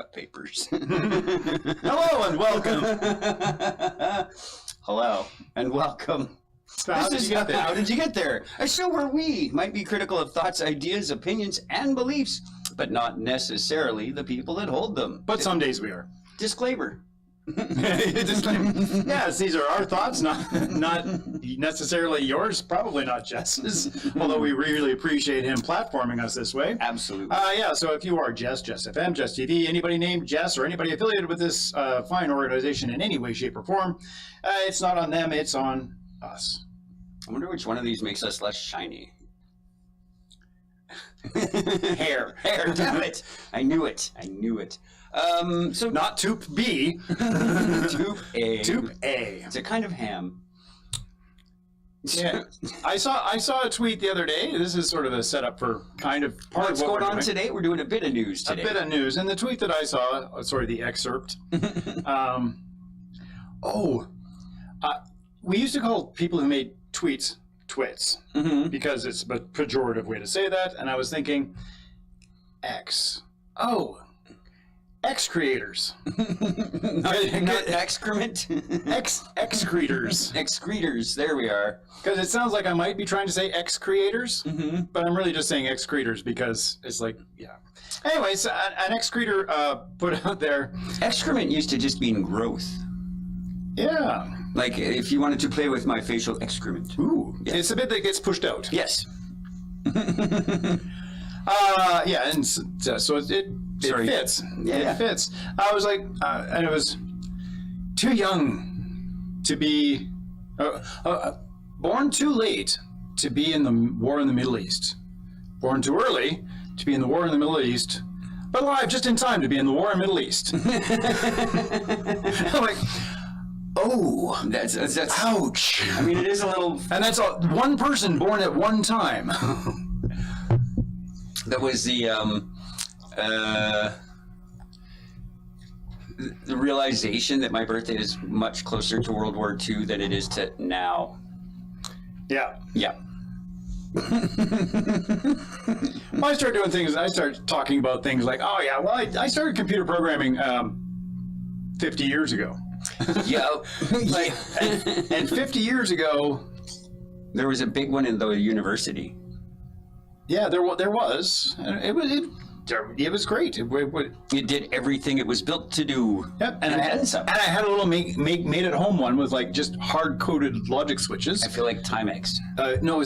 backup papers. Hello and welcome. Hello and welcome. So how did you get there? How did you get there? A show where we might be critical of thoughts, ideas, opinions, and beliefs, but not necessarily the people that hold them. But some days we are. Disclaimer. Disclaimer. Yes, these are our thoughts, not necessarily yours, probably not Jess's, although we really appreciate him platforming us this way. Absolutely. Yeah, so if you are Jess, JessFM, JessTV, anybody named Jess or anybody affiliated with this fine organization in any way, shape, or form, it's not on them, it's on us. I wonder which one of these makes us less shiny. Hair, damn it. I knew it. So not Toop B. Toop A. Toop A. It's a kind of ham. Yeah, I saw a tweet the other day. This is sort of a setup for kind of part What's of what going we're on doing. today? We're doing a bit of news today. A bit of news. And the tweet that I saw, the excerpt. We used to call people who made tweets twits because it's a pejorative way to say that. And I was thinking, X-creators. not excrement? Excretors. Excretors, there we are. Because it sounds like I might be trying to say X-creators, but I'm really just saying excretors because it's like, yeah. Anyways, an excretor put out there. Excrement used to just mean growth. Yeah. Like if you wanted to play with my facial excrement. Ooh. Yeah. It's a bit that gets pushed out. Yes. Yeah, and so it fits. Yeah. It fits. I was like, and it was too young to be, born too late to be in the war in the Middle East. Born too early to be in the war in the Middle East, but alive just in time to be in the war in the Middle East. I'm like, oh, That's ouch. I mean, it is a little. And that's one person born at one time. That was the realization that my birthday is much closer to World War II than it is to now. Yeah. Yeah. Well, I started doing things, I started talking about things like, oh yeah, well, I started computer programming 50 years ago. Yeah. And 50 years ago, There was a big one in the university. yeah, there was. It was great. It did everything it was built to do. Yep, And then some. And I had a little made at home one with like just hard coded logic switches. I feel like Timex. No,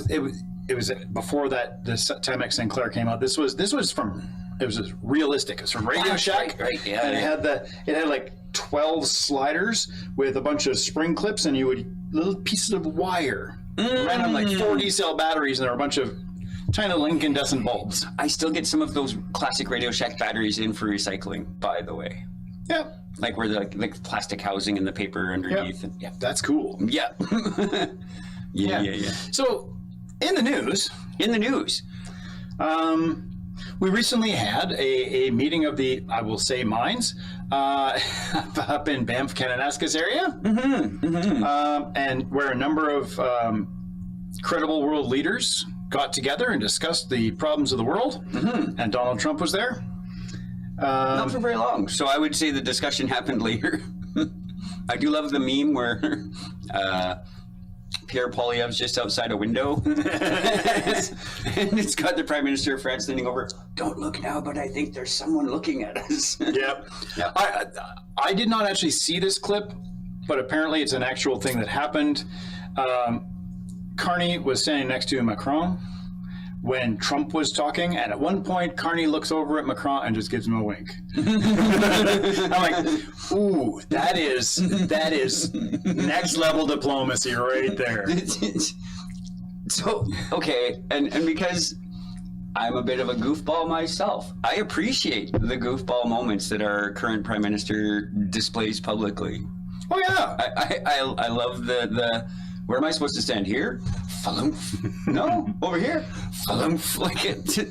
it was before that. The Timex Sinclair came out. This was realistic. It was from Radio Shack. Right, yeah. And it had like 12 sliders with a bunch of spring clips, and you would little pieces of wire ran on like 4 D-cell batteries, and there were a bunch of tiny little incandescent bulbs. I still get some of those classic Radio Shack batteries in for recycling, by the way. Yeah, Like where the like plastic housing and the paper underneath. yeah, And, yeah. that's cool. Yeah. Yeah. So, in the news, In the news. we recently had a meeting of the, I will say, minds up in Banff, Kananaskis area, and where a number of credible world leaders got together and discussed the problems of the world, and Donald Trump was there. Not for very long. So I would say the discussion happened later. I do love the meme where Pierre Poilievre's just outside a window. And it's got the Prime Minister of France leaning over. Don't look now, but I think there's someone looking at us. Yep. Yeah. I did not actually see this clip, but apparently it's an actual thing that happened. Carney was standing next to Macron when Trump was talking, and at one point, Carney looks over at Macron and just gives him a wink. I'm like, ooh, that is next level diplomacy right there. So, okay, and because I'm a bit of a goofball myself, I appreciate the goofball moments that our current Prime Minister displays publicly. Oh yeah. I love the where am I supposed to stand here? Falumph. No, over here. Falumph. Like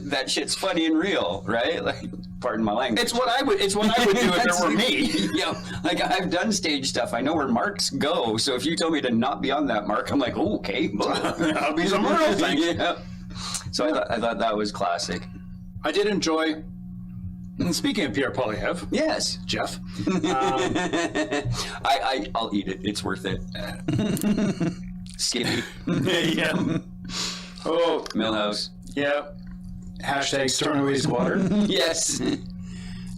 that shit's funny and real, right? Like, pardon my language. It's what I would do if it were me. Yeah, like I've done stage stuff. I know where marks go. So if you tell me to not be on that mark, I'm like, oh, okay, I'll be somewhere else. Yeah. So I thought that was classic. I did enjoy And speaking of Pierre Poilievre, Yes. Jeff, I'll eat it. It's worth it. Skippy. yeah. Oh, Millhouse. yeah. Hashtag Stornoway Squatter. Yes.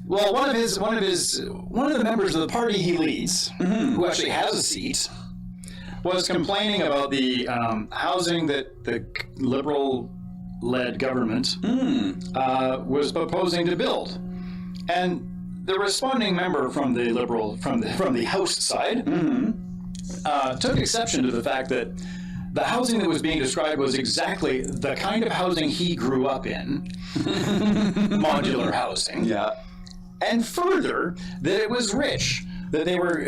Well, one of the members of the party he leads, who actually has a seat, was complaining about the housing that the Liberal-led government was proposing to build, and the responding member from the Liberal from the House side took exception to the fact that the housing that was being described was exactly the kind of housing he grew up in, modular housing. Yeah. And further, that it was rich, that they were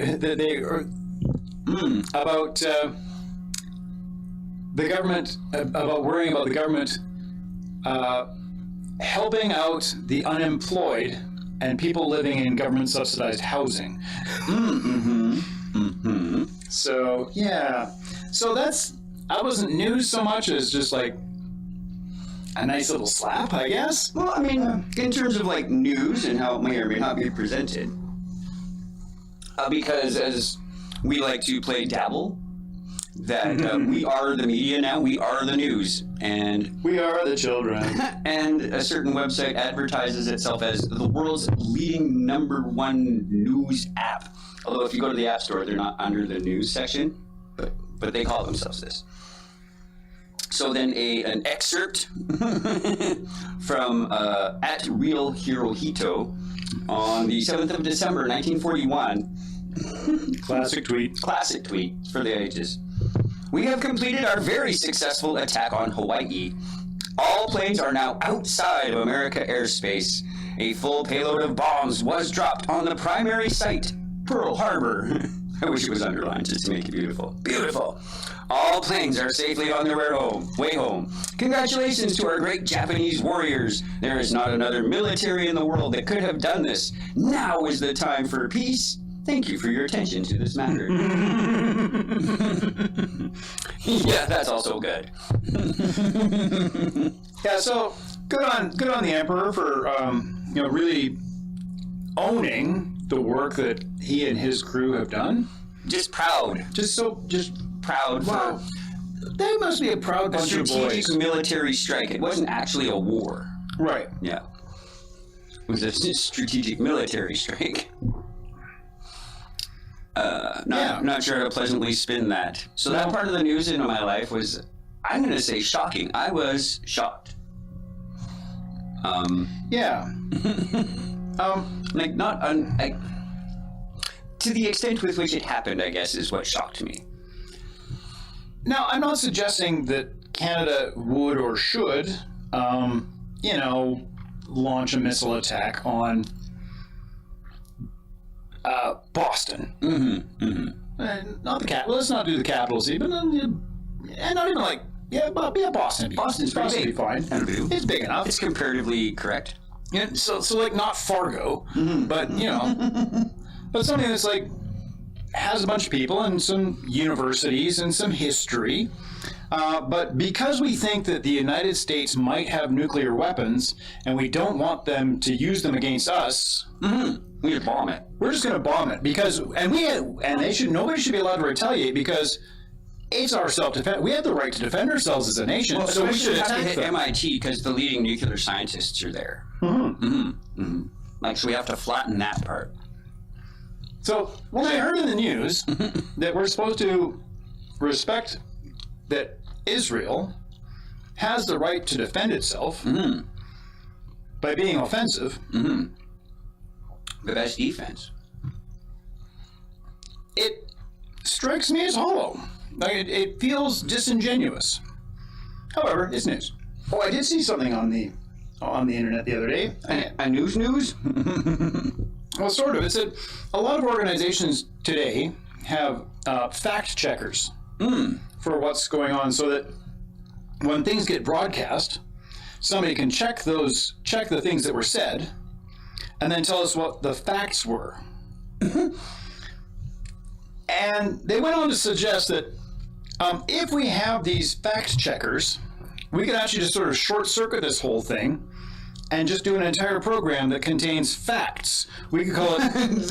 about the government, about worrying about the government helping out the unemployed and people living in government subsidized housing. So yeah, so that wasn't news so much as just like a nice little slap, I guess. Well, I mean, in terms of like news and how it may or may not be presented, because as we like to play dabble, that we are the media now, we are the news, and We are the children. and a certain website advertises itself as the world's leading #1 news app. Although if you go to the App Store, they're not under the news section, but they call themselves this. So then an excerpt from at Real Hirohito on the 7th of December, 1941. Classic tweet. Classic tweet for the ages. We have completed our very successful attack on Hawaii. All planes are now outside of America airspace. A full payload of bombs was dropped on the primary site, Pearl Harbor. I wish it was underlined just to make it beautiful. Beautiful. All planes are safely on their way home. Congratulations to our great Japanese warriors. There is not another military in the world that could have done this. Now is the time for peace. Thank you for your attention to this matter. Yeah, that's also good. Yeah, so good on the Emperor for really owning the work that he and his crew have done. Just proud. Just Proud wow. for They must be a proud a bunch of strategic boys. military strike. It wasn't actually a war. Right. Yeah. It was a strategic military strike. Not sure how to pleasantly spin that. So that part of the news in my life was, I'm going to say shocking. I was shocked. Yeah. Like to the extent with which it happened, I guess, is what shocked me. Now, I'm not suggesting that Canada would or should, launch a missile attack on Boston. Not the capital. Let's not do the capital city, but and not even like Boston. Boston's pretty Boston big. be fine. It's big enough. It's comparatively correct. Yeah, so like not Fargo, but but something that's like has a bunch of people and some universities and some history. But because we think that the United States might have nuclear weapons and we don't want them to use them against us, We just bomb it. we're just going to bomb it because nobody should be allowed to retaliate because it's our self-defense. We have the right to defend ourselves as a nation, so we should have to attack hit them. MIT because the leading nuclear scientists are there. Like, so we have to flatten that part. So when I heard in the news that we're supposed to respect that Israel has the right to defend itself by being offensive, The best defense. it strikes me as hollow. Like it feels disingenuous. However, it's news. Oh, I did see something on the internet the other day. A news? Well, sort of. It said a lot of organizations today have fact checkers for what's going on, so that when things get broadcast, somebody can check the things that were said, and then tell us what the facts were. And they went on to suggest that if we have these fact checkers, we could actually just sort of short circuit this whole thing and just do an entire program that contains facts. We could call it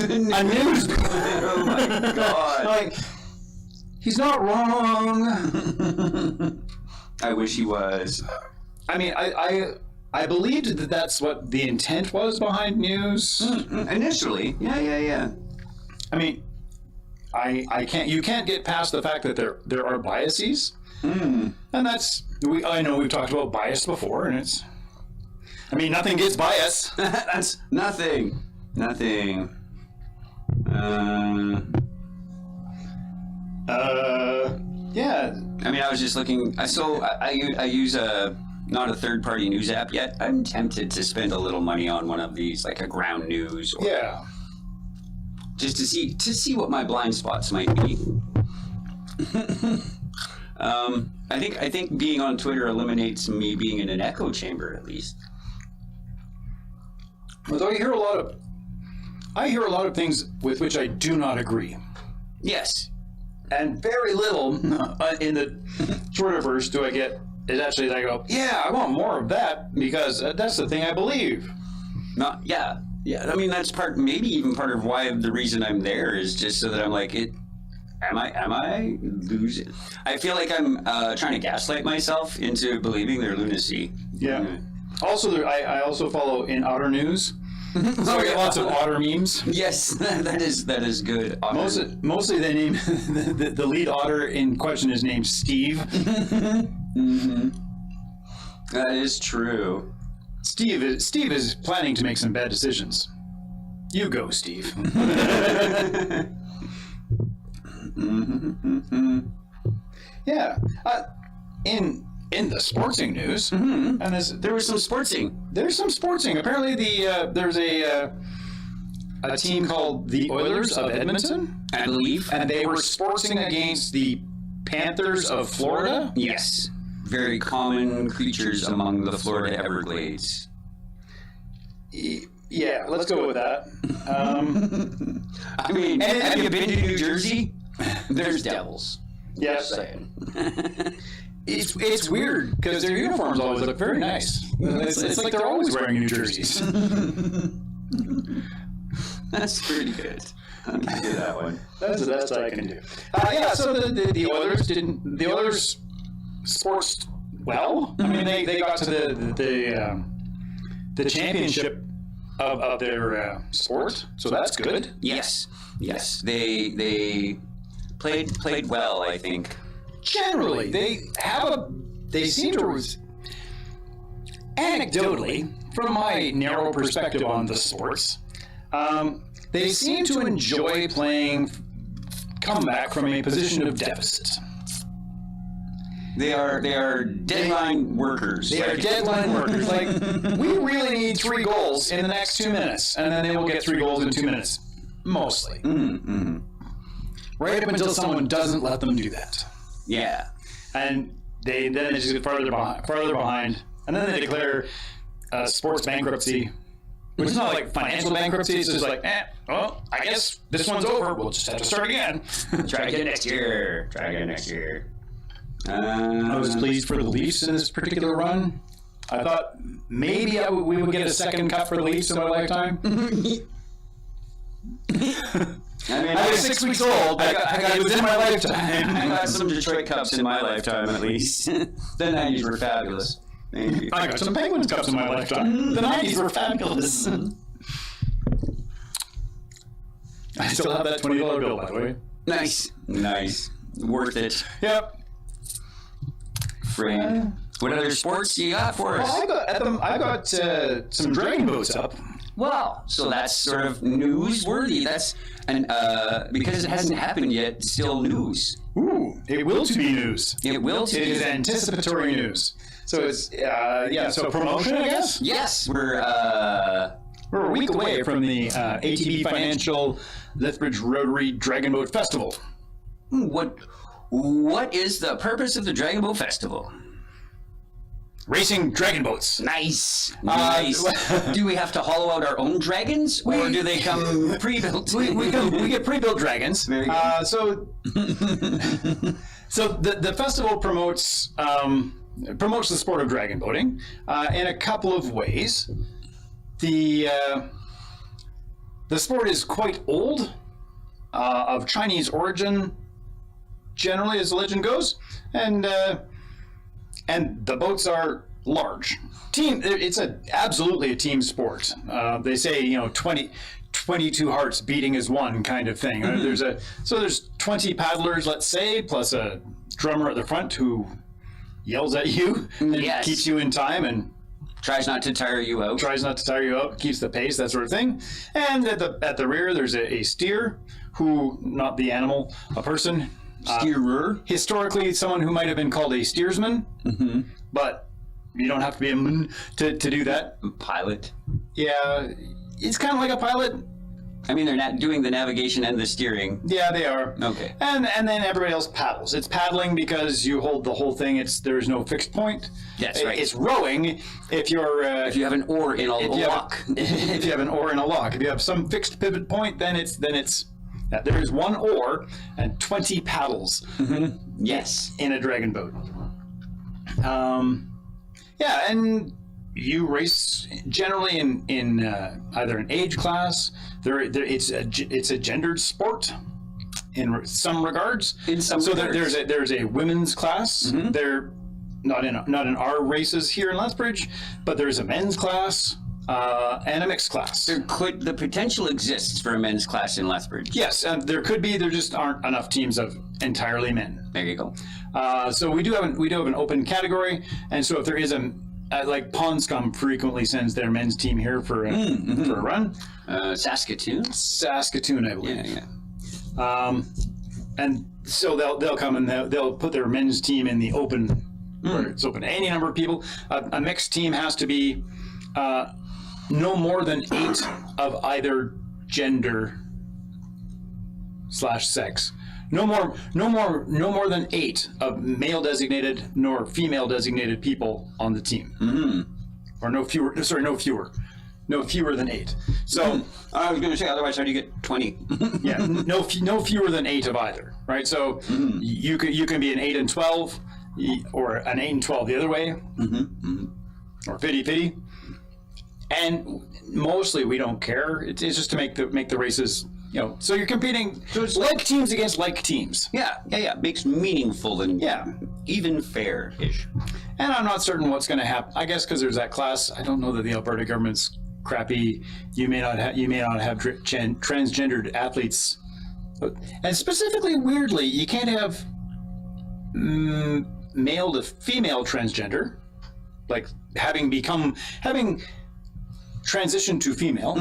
a news. Oh my God. Like, he's not wrong. I wish he was. I mean, I believed that that's what the intent was behind news. Initially. Yeah. I mean, you can't get past the fact that there are biases. And I know we've talked about bias before, and nothing gets bias. That's nothing. Yeah. I mean, I was just looking. So I use not a third-party news app yet. I'm tempted to spend a little money on one of these, like a Ground News, or just to see what my blind spots might be. I think being on Twitter eliminates me being in an echo chamber, at least. Although I hear a lot of things with which I do not agree. Yes. And very little in the Twitterverse do I get. Is actually I go, yeah, I want more of that because that's the thing I believe. Yeah. I mean, that's maybe even part of why the reason I'm there is just so that I'm like, am I losing? I feel like I'm trying to gaslight myself into believing their lunacy. Yeah. Also, I also follow in Otter News. So I get lots of otter memes. Yes, that is good. Mostly they name the lead otter in question is named Steve. Mm-hmm. That is true. Steve is planning to make some bad decisions. You go, Steve. Yeah. In the sportsing news, and there was some sportsing. There's some sportsing. Apparently, there's a team called the Oilers of Edmonton, I believe, and they were sportsing against the Panthers of Florida. Yes, very common creatures among the Florida Everglades. Yeah, let's go with that. I mean, have you been to New Jersey? There's devils. Yes. Just saying. It's weird because their uniforms always look very nice. It's like they're always wearing New Jerseys. That's pretty good. I'm gonna do that one. That's the best I can do. Yeah. So the Oilers sports well. I mean, they got to the championship of their sport, so that's good. Yes. They played well, I think. Generally, they seem to, anecdotally, from my narrow perspective on the sports, they seem to enjoy playing comeback from a position of deficit. They are deadline workers. They are deadline workers. Like, we really need 3 goals in the next 2 minutes, and then they will get 3 goals in 2 minutes, mostly. Mm-hmm. Right up until someone doesn't let them do that. Yeah, and they just get farther behind, and then they declare sports bankruptcy, which is not like financial bankruptcy. It's just like, well, I guess this one's over. We'll just have to start again. Try again next year. I was pleased for the Leafs in this particular run. I thought maybe we would get a second cup for the Leafs in my lifetime. I mean, I was 6 weeks old. It was in my lifetime. I got some Detroit Cups in my lifetime, at least. The 90s were fabulous. I got some Penguins Cups in my lifetime. The 90s were fabulous. I still have that $20 bill, by the way. Nice. Worth it. Yep. Friend. What other sports you got for us? Well, I got some dragon boats up. Wow. So that's sort of newsworthy. That's because it hasn't happened yet, still news. Ooh, it will to be news. It will to be. It is anticipatory news. So it's so promotion, I guess. Yes, we're a week away from the ATB Financial Lethbridge Rotary Dragon Boat Festival. What is the purpose of the Dragon Boat Festival? Racing dragon boats. Nice. Do we have to hollow out our own dragons, or do they come pre-built? we get pre-built dragons. Very good. So the festival promotes promotes the sport of dragon boating in a couple of ways. The sport is quite old, of Chinese origin, generally, as the legend goes, and the boats are large. It's absolutely a team sport. They say 22 hearts beating as one kind of thing. There's 20 paddlers, let's say, plus a drummer at the front who yells at you and keeps you in time and tries not to tire you out. Keeps the pace, that sort of thing. And at the rear, there's a steer who, not the animal, a person. Steerer. Historically, someone who might have been called a steersman, but you don't have to be a man to do that. Pilot. Yeah, it's kind of like a pilot. I mean, they're not doing the navigation and the steering. Yeah, they are. Okay. And then everybody else paddles. It's paddling because you hold the whole thing. There's no fixed point. That's right. It's rowing if you have an oar in a lock. If you have an oar in a lock. If you have some fixed pivot point, then it's there's one oar and 20 paddles. Yes. In a dragon boat. And you race generally in either an age class. It's a gendered sport in some regards. There's a women's class. They're not in our races here in Lethbridge, but there's a men's class and a mixed class. The potential exists for a men's class in Lethbridge. Yes, there could be. There just aren't enough teams of entirely men. There you go. So we do have an open category, and so if there is like Pond Scum frequently sends their men's team here for a run. Saskatoon, I believe. Yeah. And so they'll come and they'll put their men's team in the open, where it's open to any number of people. A mixed team has to be no more than 8 of either gender / sex. No more than 8 of male designated nor female designated people on the team. Or no fewer than 8. So I was going to say, otherwise how do you get 20? Yeah, no fewer than 8 of either, right? So you can be an 8 and 12, or an 8 and 12 the other way, or 50-50. And mostly we don't care. It's just to make the races. So you're competing. So it's like teams against like teams. Yeah. Makes meaningful and even fair-ish. And I'm not certain what's going to happen. I guess because there's that class. I don't know that the Alberta government's crappy. You may not have transgendered athletes, and specifically, weirdly, you can't have male to female transgender, like having transitioned to female.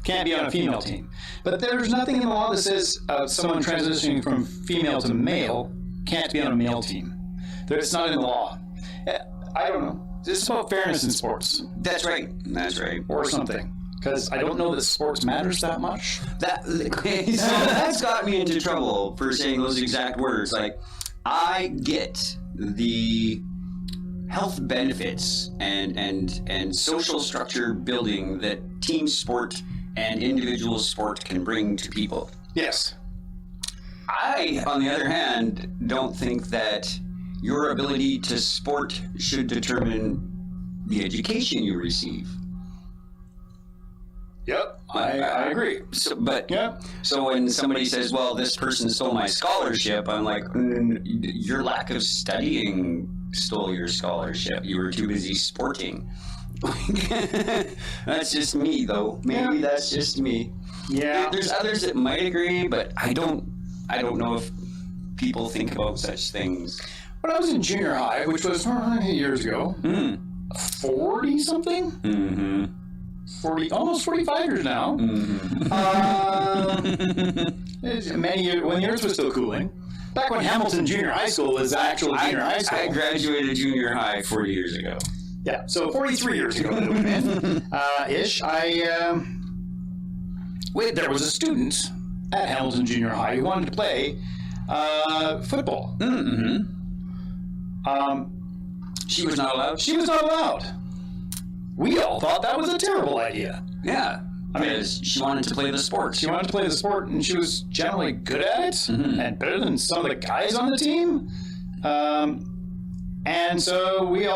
Can't be on a female team. But there's nothing in the law that says someone transitioning from female to male can't be on a male team. It's not in the law. I don't know. This is about fairness in sports. That's right. Or something. Because I don't know that sports matters that much. That's got me into trouble for saying those exact words. Like, I get the health benefits and social structure building that team sport and individual sport can bring to people. Yes. I, on the other hand, don't think that your ability to sport should determine the education you receive. Yep, I agree. So when somebody says, well, this person stole my scholarship, I'm like, your lack of studying stole your scholarship. You were too busy sporting. That's just me, though. Maybe that's just me. Yeah. There's others that might agree, but I don't know if people think about such things. When I was in junior high, which was years ago, 40-something? 40, almost 45 years now. Many years, when the Earth was still cooling. Back when Hamilton Junior High School was actual junior high school. I graduated junior high 40 years ago. Yeah, so 43 years ago, ish. There was a student at Hamilton Junior High who wanted to play football. She was not allowed? She was not allowed. We all thought that was a terrible idea. Yeah. Because she wanted to play the sport. She wanted to play the sport, and she was generally good at it, and better than some of the guys on the team. And so we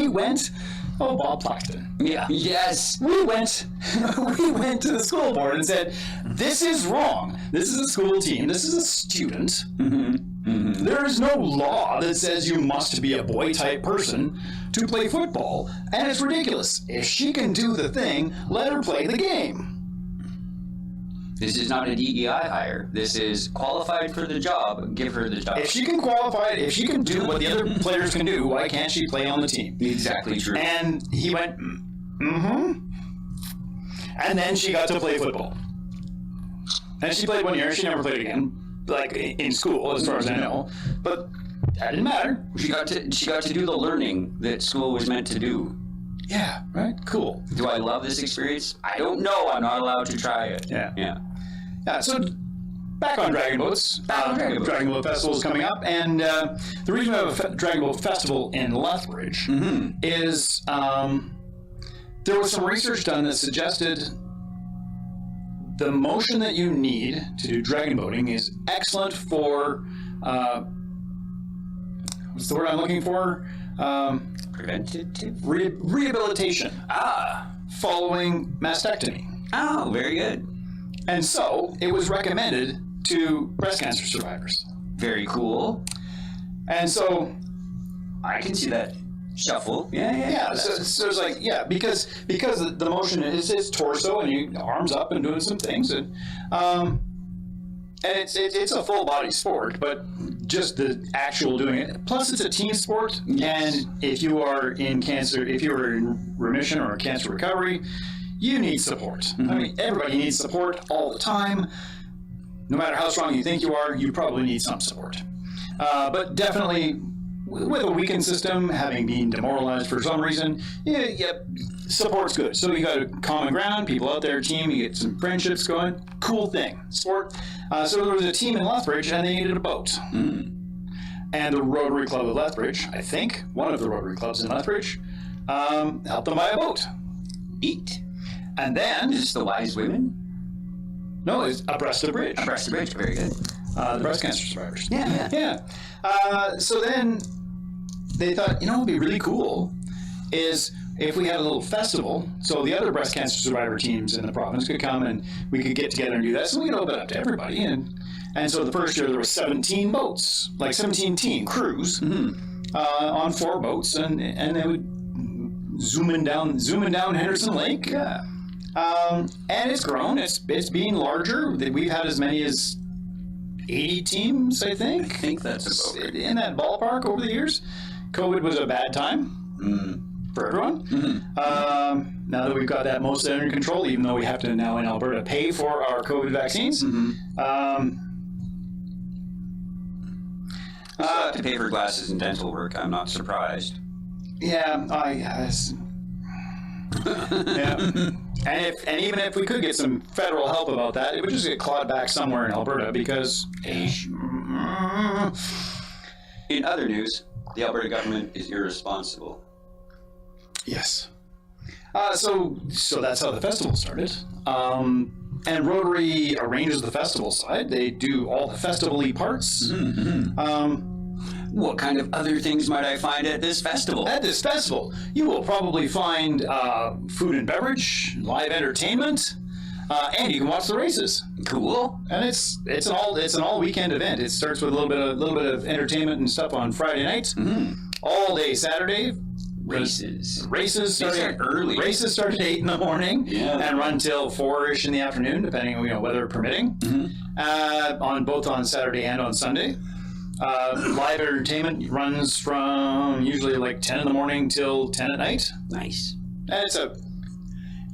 went. Oh, Bob Plaxton. Yeah. Yes. We went to the school board and said, "This is wrong. This is a school team. This is a student. There is no law that says you must be a boy-type person to play football, and it's ridiculous. If she can do the thing, let her play the game." This is not a DEI hire. This is qualified for the job. Give her the job. If she can qualify, if she can do what the other players can do, why can't she play on the team? Exactly true. And he went, And then she got to play football. And she played 1 year. She never played again, like in school, as far as I know. But that didn't matter. She got to do the learning that school was meant to do. Yeah, right? Cool. Do I love this experience? I don't know. I'm not allowed to try it. Yeah, so back on Dragon Boats. Dragon Boat Festival is coming up. And the reason we have a Dragon Boat Festival in Lethbridge is there was some research done that suggested the motion that you need to do dragon boating is excellent for, what's the word I'm looking for? Preventative? Rehabilitation. Following mastectomy. Oh, very good. And so it was recommended to breast cancer survivors. Very cool. And so I can see that shuffle. Yeah. So it's like, because the motion is his torso and you arms up and doing some things, and it's a full body sport, but just the actual doing it. Plus, it's a team sport, and if you are in remission or cancer recovery, you need support. I mean, everybody needs support all the time. No matter how strong you think you are, you probably need some support. But definitely, with a weakened system, having been demoralized for some reason, support's good. So you got a common ground, people out there, team, you get some friendships going. Cool thing, sport. So there was a team in Lethbridge, and they needed a boat. And the Rotary Club of Lethbridge, I think, one of the Rotary Clubs in Lethbridge, helped them buy a boat. Eat. And then... Is this the Wise Women? No, it's Abreast of Bridge. Abreast of Bridge, very good. The breast cancer survivors. Yeah. So then they thought, what would be really cool is if we had a little festival, so the other breast cancer survivor teams in the province could come and we could get together and do that. So we could open it up to everybody. And so the first year there were 17 boats, like 17 team crews on 4 boats, and they would zooming down Henderson Lake. Yeah. And it's grown. It's being larger. We've had as many as 80 teams, I think. I think that's about right. In that ballpark over the years. COVID was a bad time for everyone. Now that we've got that most under control, even though we have to now in Alberta pay for our COVID vaccines. I still have to pay for glasses and dental work. I'm not surprised. Yeah, And even if we could get some federal help about that, it would just get clawed back somewhere in Alberta because... In other news, the Alberta government is irresponsible. Yes. So that's how the festival started. And Rotary arranges the festival side. They do all the festival-y parts. What kind of other things might I find at this festival? At this festival, you will probably find food and beverage, live entertainment, and you can watch the races. Cool. And it's an all weekend event. It starts with a little bit of entertainment and stuff on Friday night. All day Saturday. Races start early. Races start at 8 in the morning and run till 4-ish in the afternoon, depending on weather permitting. Both on Saturday and on Sunday. Live entertainment runs from usually like 10 in the morning till 10 at night. Nice. And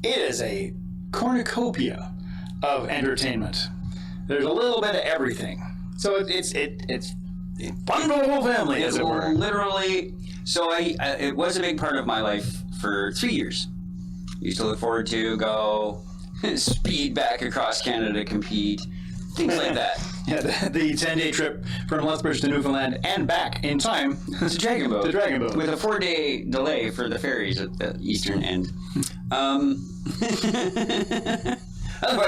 it is a cornucopia of entertainment. There's a little bit of everything. So it's fun for the whole family, as it were. Literally. So it was a big part of my life for 3 years. Used to look forward to go speed back across Canada to compete, things like that. Yeah, the 10-day trip from Lethbridge to Newfoundland and back in time to Dragon Boat. To Dragon Boat. With a 4-day delay for the ferries at the eastern end. Otherwise,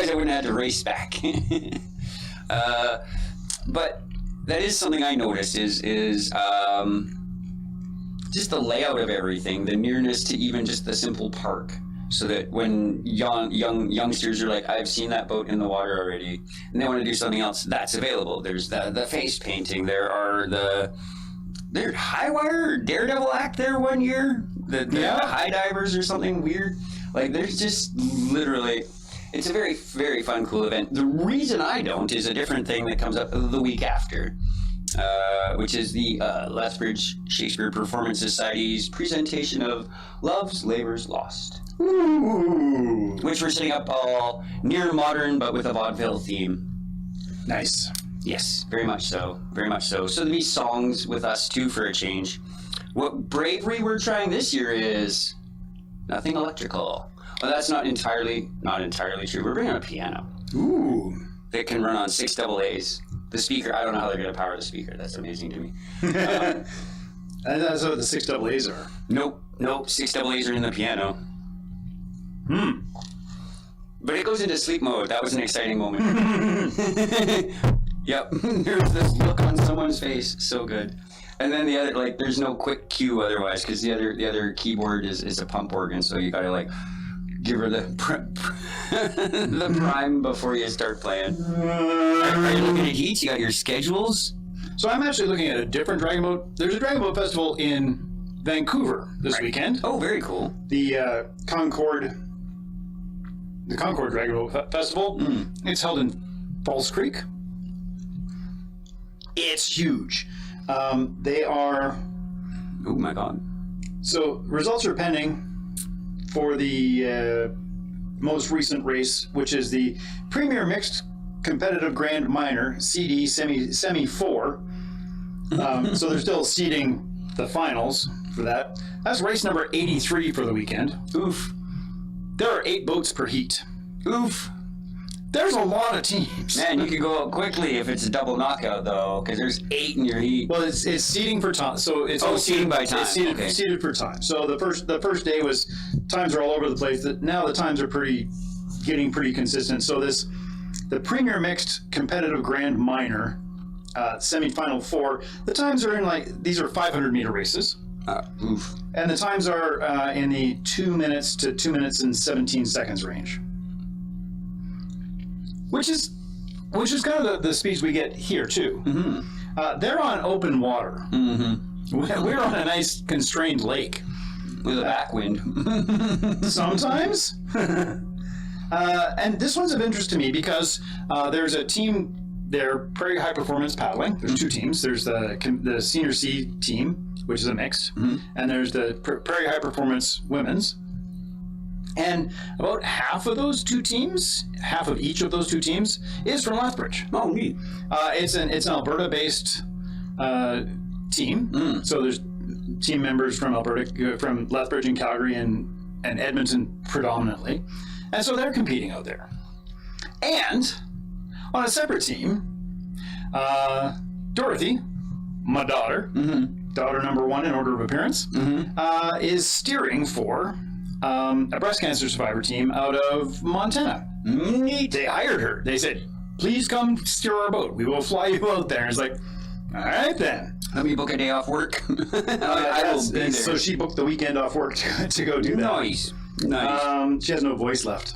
I wouldn't have to race back. But that is something I noticed is just the layout of everything, the nearness to even just the simple park. So that when youngsters are like, I've seen that boat in the water already, and they want to do something else, that's available. There's the face painting. There's high wire daredevil act there one year. The high divers or something weird. Like there's just literally, it's a very, very fun, cool event. The reason I don't is a different thing that comes up the week after. Which is the Lethbridge Shakespeare Performance Society's presentation of Love's Labour's Lost. Ooh. Which we're setting up all near modern, but with a vaudeville theme. Nice. Yes, very much so. Very much so. So there'll be songs with us, too, for a change. What bravery we're trying this year is nothing electrical. Well, that's not entirely true. We're bringing a piano. Ooh. That can run on 6 AA's. The speaker, I don't know how they're going to power the speaker. That's amazing to me. And that's what the 6 AA's are. Nope. 6 AA's are in the piano. But it goes into sleep mode. That was an exciting moment. Yep. There's this look on someone's face. So good. And then the other, like, there's no quick cue otherwise, because the other keyboard is a pump organ, so you gotta, like, give her the prime before you start playing. Are you looking at heats? You got your schedules? So I'm actually looking at a different Dragon Boat. There's a Dragon Boat Festival in Vancouver this weekend. Oh, very cool. The Concord Dragon Boat Festival. It's held in Falls Creek. It's huge. They are... Oh, my God. So results are pending for the most recent race, which is the Premier Mixed Competitive Grand Minor CD Semi 4. So they're still seeding the finals for that. That's race number 83 for the weekend. Oof. There are 8 boats per heat. Oof. There's a lot of teams. Man, you can go out quickly if it's a double knockout, though, because there's 8 in your heat. Well, it's seeding for time. So it's seeding by time. It's seeded for time. So the first day was times are all over the place. Now the times are getting pretty consistent. So the Premier Mixed Competitive Grand Minor semifinal 4. The times are these are 500-meter races. Oof. And the times are in the 2 minutes to 2 minutes and 17 seconds range. Which is kind of the speeds we get here too. Mm-hmm. They're on open water. Mm-hmm. We're on a nice constrained lake with a backwind. Sometimes. And this one's of interest to me because there's a team there, Prairie High Performance Paddling. There's 2 teams. There's the Senior C team, which is a mix, and there's the Prairie High Performance Women's. And about half of each of those 2 teams is from Lethbridge. Oh, neat. It's an Alberta-based team. So there's team members from Alberta, from Lethbridge and Calgary and Edmonton predominantly. And so they're competing out there. And on a separate team, Dorothy, my daughter, daughter number 1 in order of appearance, is steering for a breast cancer survivor team out of Montana. Neat. They hired her. They said, please come steer our boat. We will fly you out there. And it's like, all right then. Let me book a day off work. I will be there. So she booked the weekend off work to go do that. Nice. She has no voice left.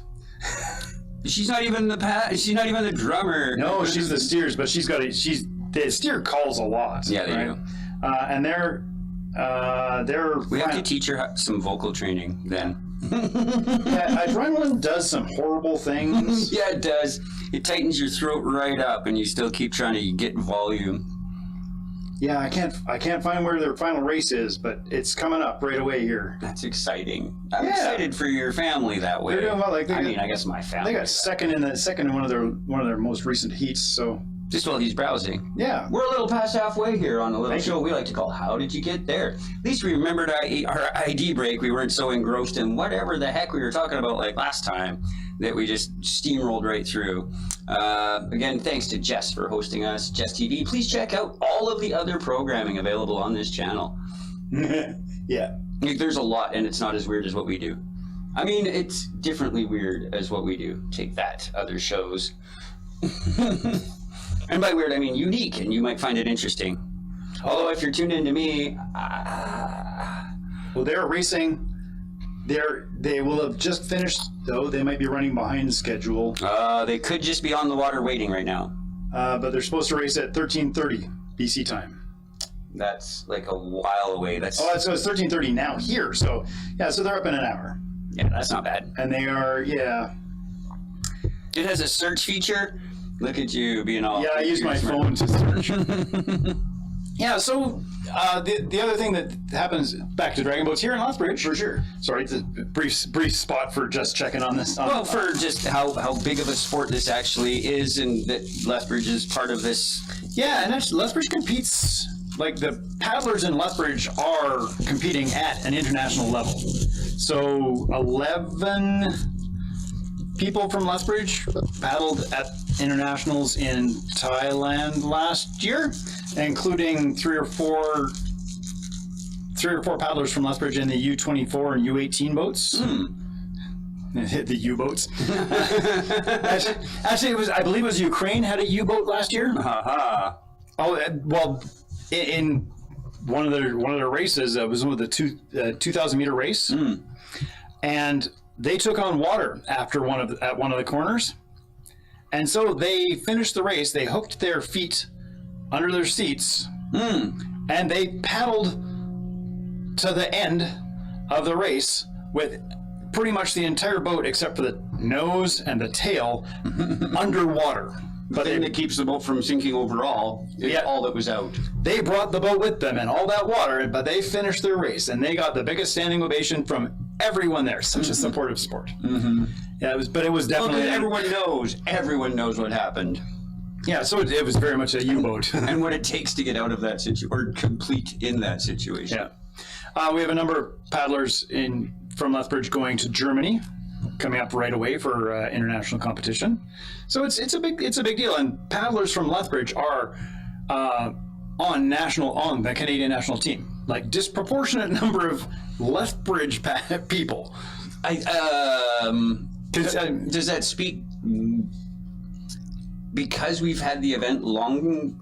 She's not even the drummer. No, she's the steers, but the steer calls a lot. Yeah, they do. And they're we have to teach her some vocal training then. Yeah, adrenaline does some horrible things. Yeah, it does. It tightens your throat right up, and you still keep trying to get volume. Yeah, I can't find where their final race is, but it's coming up right away here. That's exciting. I'm excited for your family that way. They're doing well. I guess my family. They got second in one of their most recent heats. So just while he's browsing. Yeah, we're a little past halfway here on a little show we like to call "How Did You Get There?" At least we remembered our ID break. We weren't so engrossed in whatever the heck we were talking about like last time that we just steamrolled right through. Again, thanks to Jess for hosting us, JessTV. Please check out all of the other programming available on this channel. Yeah. There's a lot, and it's not as weird as what we do. I mean, it's differently weird as what we do. Take that, other shows. And by weird, I mean unique, and you might find it interesting. Although if you're tuned into me, Well, they're racing. They will have just finished, though. They might be running behind schedule. they could just be on the water waiting right now. But they're supposed to race at 13:30 BC time. That's like a while away. That's So it's 13:30 now here. So so they're up in an hour. yeah, that's not bad. And they are, It has a search feature. Look at you being all. I use my phone to search. So the other thing that happens, back to Dragon Boats here in Lethbridge. For sure. Sorry, it's a brief spot for just checking on this. Well, for just how big of a sport this actually is, and that Lethbridge is part of this. Yeah, and actually Lethbridge competes, like the paddlers in Lethbridge are competing at an international level. So 11 people from Lethbridge paddled at internationals in Thailand last year, including three or four paddlers from Lethbridge in the U-24 and U-18 boats. The U-boats. Actually, I believe it was Ukraine had a U-boat last year. Oh, well, in one of their races, it was one of the 2,000 meter race, and they took on water after at one of the corners, and so they finished the race. They hooked their feet under their seats, and they paddled to the end of the race with pretty much the entire boat except for the nose and the tail underwater. But then it keeps the boat from sinking overall. It's all that was out. They brought the boat with them and all that water, but they finished their race, and they got the biggest standing ovation from everyone there. Such a supportive sport. Yeah, it was definitely. Well, everyone knows what happened. Yeah, so it was very much a U-boat. And what it takes to get out of that situation, or complete in that situation. Yeah. We have a number of paddlers from Lethbridge going to Germany, coming up right away for international competition. So it's a big deal, and paddlers from Lethbridge are on the Canadian national team. Like disproportionate number of Lethbridge people. Does that speak? Because we've had the event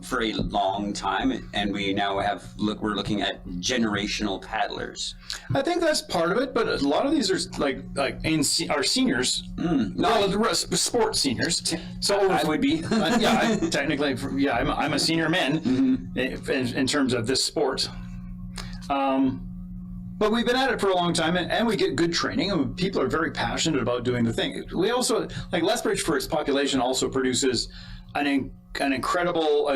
for a long time, and we now we're looking at generational paddlers. I think that's part of it, but a lot of these are our seniors, sports seniors. So I would be. I'm a senior man in terms of this sport. But we've been at it for a long time, and we get good training, and people are very passionate about doing the thing. We also, like Lethbridge, for its population, also produces an incredible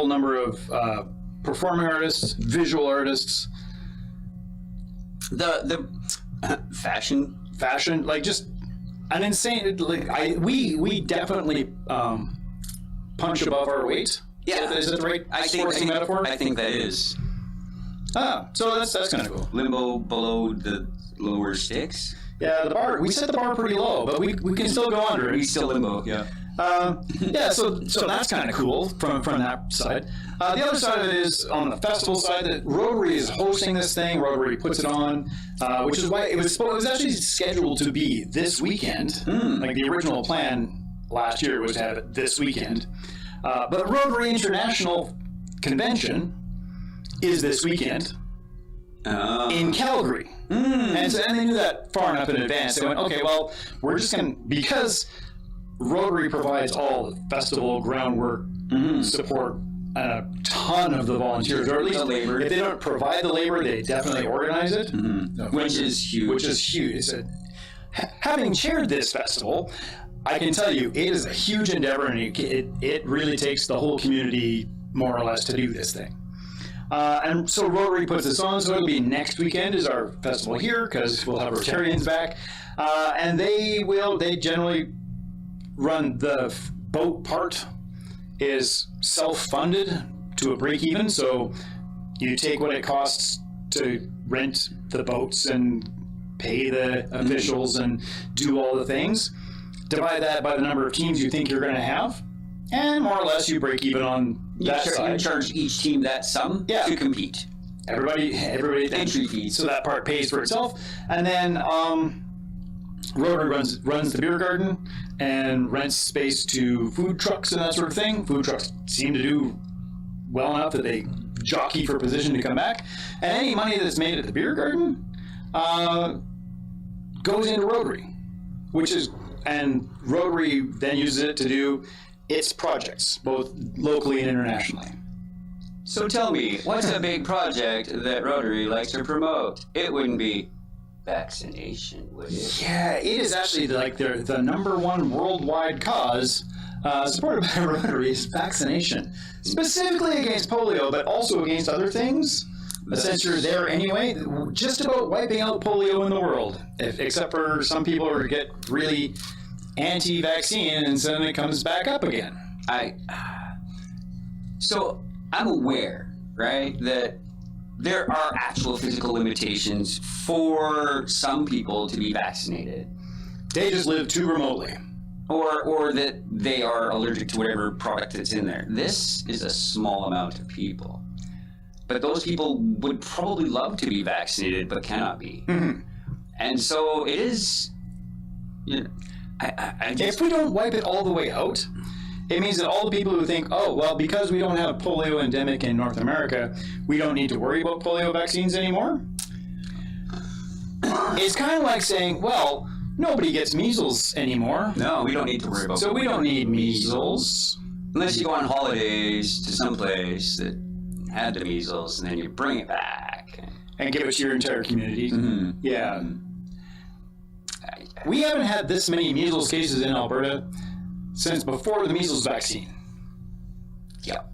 number of performing artists, visual artists. The fashion, like just an insane. We definitely punch above our weight. Yeah, is that the right sporting metaphor? I think that is. So that's kind of cool. Limbo below the lower sticks. Yeah, the bar. We set the bar pretty low, but we can still go under it. We still limbo. Yeah. So that's kind of cool from that side. The other side of it is on the festival side that Rotary is hosting this thing. Rotary puts it on, which is why it was actually scheduled to be this weekend. Like the original plan last year was to have it this weekend, but the Rotary International Convention is this weekend in Calgary. And they knew that far enough in advance. They went, okay, well, we're just going to, because Rotary provides all the festival groundwork support and a ton of the volunteers, or at least the labor. If they don't provide the labor, they definitely organize it, Which is huge. Having chaired this festival, I can tell you it is a huge endeavor, and it really takes the whole community more or less to do this thing. And so Rotary puts this on, so it'll be next weekend is our festival here, because we'll have Rotarians back. And they generally run the boat part is self-funded to a break-even, so you take what it costs to rent the boats and pay the officials and do all the things, divide that by the number of teams you think you're going to have, and more or less you break even on that side. You charge each team that sum to compete. Everybody entry fees. So that part pays for itself. And then Rotary runs the beer garden and rents space to food trucks and that sort of thing. Food trucks seem to do well enough that they jockey for position to come back. And any money that's made at the beer garden goes into Rotary, and Rotary then uses it to do its projects, both locally and internationally. So tell me, what's a big project that Rotary likes to promote? It wouldn't be vaccination, would it? Yeah, it is actually like the number one worldwide cause supported by Rotary is vaccination, specifically against polio, but also against other things. Since you're there anyway, just about wiping out polio in the world, except for some people who get really anti-vaccine and then it comes back up again. So I'm aware, right, that there are actual physical limitations for some people to be vaccinated. They just live too remotely. Or that they are allergic to whatever product that's in there. This is a small amount of people. But those people would probably love to be vaccinated, but cannot be. Mm-hmm. And so it is, if we don't wipe it all the way out, it means that all the people who think, oh, well, because we don't have polio endemic in North America, we don't need to worry about polio vaccines anymore. It's kind of like saying, well, nobody gets measles anymore. No, we don't need to worry about So we don't need measles. Unless you go on holidays to some place that had the measles, and then you bring it back. And give it to your entire community. Mm-hmm. Yeah. We haven't had this many measles cases in Alberta since before the measles vaccine. Yep.